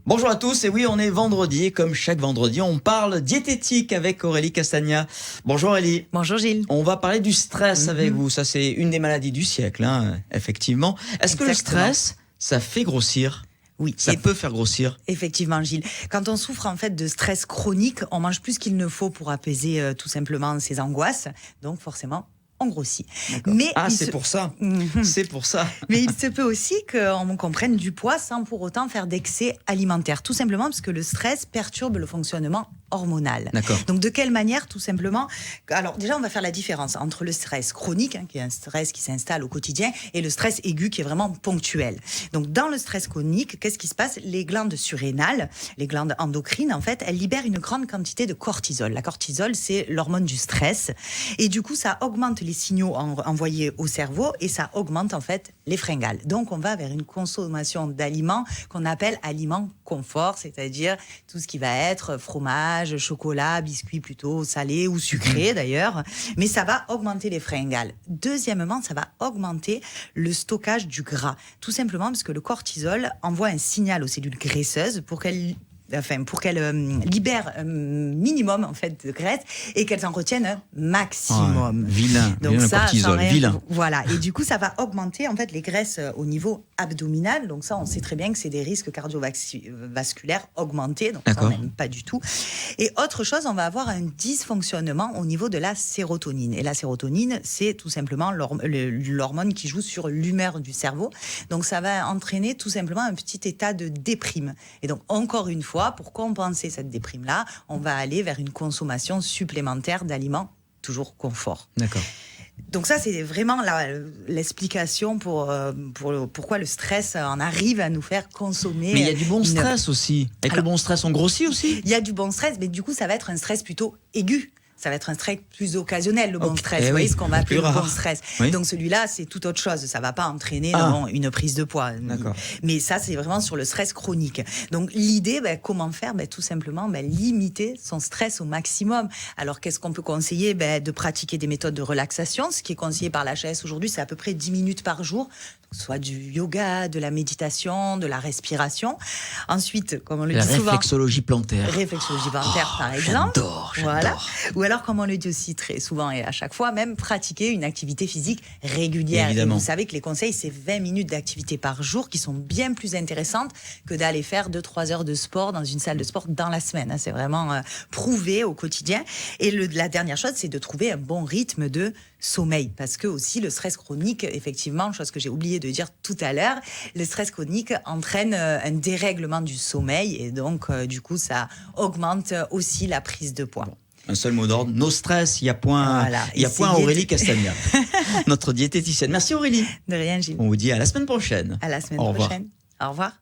Bonjour à tous, et oui, on est vendredi, et comme chaque vendredi, on parle diététique avec Aurélie Castagna. Bonjour Aurélie. Bonjour Gilles. On va parler du stress avec vous, ça c'est une des maladies du siècle, effectivement. Est-ce que le stress, ça fait grossir ? Oui. Ça peut faire grossir. Effectivement, Gilles. Quand on souffre en fait de stress chronique, on mange plus qu'il ne faut pour apaiser tout simplement ses angoisses. Donc forcément, on grossit. Mais c'est pour ça. C'est pour ça. Mais il se peut aussi qu'on prenne du poids sans pour autant faire d'excès alimentaire. Tout simplement parce que le stress perturbe le fonctionnement hormonal. D'accord. Donc de quelle manière, tout simplement? Alors déjà, on va faire la différence entre le stress chronique, qui est un stress qui s'installe au quotidien, et le stress aigu qui est vraiment ponctuel. Donc dans le stress chronique, qu'est-ce qui se passe? Les glandes surrénales, les glandes endocrines, en fait, elles libèrent une grande quantité de cortisol. La cortisol, c'est l'hormone du stress. Et du coup, ça augmente les signaux envoyés au cerveau et ça augmente en fait les fringales. Donc on va vers une consommation d'aliments qu'on appelle aliments confort, c'est-à-dire tout ce qui va être fromage, chocolat, biscuits plutôt salés ou sucrés d'ailleurs, mais ça va augmenter les fringales. Deuxièmement, ça va augmenter le stockage du gras, tout simplement parce que le cortisol envoie un signal aux cellules graisseuses pour qu'elles libèrent un minimum en fait de graisse et qu'elles en retiennent un maximum. Vilain, donc vilain ça, cortisol, vilain. Voilà, et du coup ça va augmenter en fait les graisses au niveau abdominal. Donc ça, on sait très bien que c'est des risques cardiovasculaires augmentés. Donc ça, on n'aime pas du tout. Et autre chose, on va avoir un dysfonctionnement au niveau de la sérotonine. Et la sérotonine, c'est tout simplement l'hormone qui joue sur l'humeur du cerveau. Donc ça va entraîner tout simplement un petit état de déprime. Et donc encore une fois, pour compenser cette déprime-là, on va aller vers une consommation supplémentaire d'aliments toujours confort. D'accord. Donc ça, c'est vraiment l'explication pour pourquoi le stress en arrive à nous faire consommer. Mais il y a du bon stress aussi. Avec le bon stress, on grossit aussi. Il y a du bon stress, mais du coup, ça va être un stress plutôt aigu. Ça va être un stress plus occasionnel, le bon stress. Vous voyez ce qu'on va appeler le bon stress. Oui. Donc celui-là, c'est tout autre chose. Ça ne va pas entraîner une prise de poids. D'accord. Mais ça, c'est vraiment sur le stress chronique. Donc l'idée, comment faire? Tout simplement, limiter son stress au maximum. Alors qu'est-ce qu'on peut conseiller? De pratiquer des méthodes de relaxation. Ce qui est conseillé par l'HAS aujourd'hui, c'est à peu près 10 minutes par jour. Soit du yoga, de la méditation, de la respiration. Ensuite, comme on le dit souvent... La réflexologie plantaire. Réflexologie plantaire, par exemple. J'adore. Voilà. Ou alors, comme on le dit aussi très souvent et à chaque fois, même pratiquer une activité physique régulière. Évidemment. Et vous savez que les conseils, c'est 20 minutes d'activité par jour qui sont bien plus intéressantes que d'aller faire 2-3 heures de sport dans une salle de sport dans la semaine. C'est vraiment prouvé au quotidien. Et la dernière chose, c'est de trouver un bon rythme de sommeil. Parce que aussi, le stress chronique, effectivement, chose que j'ai oublié de dire tout à l'heure, le stress chronique entraîne un dérèglement du sommeil et donc, du coup, ça augmente aussi la prise de poids. Bon. Un seul mot d'ordre, no stress, il y a point Aurélie Castagna, notre diététicienne. Merci Aurélie. De rien, Gilles. On vous dit à la semaine prochaine. À la semaine prochaine. Au revoir.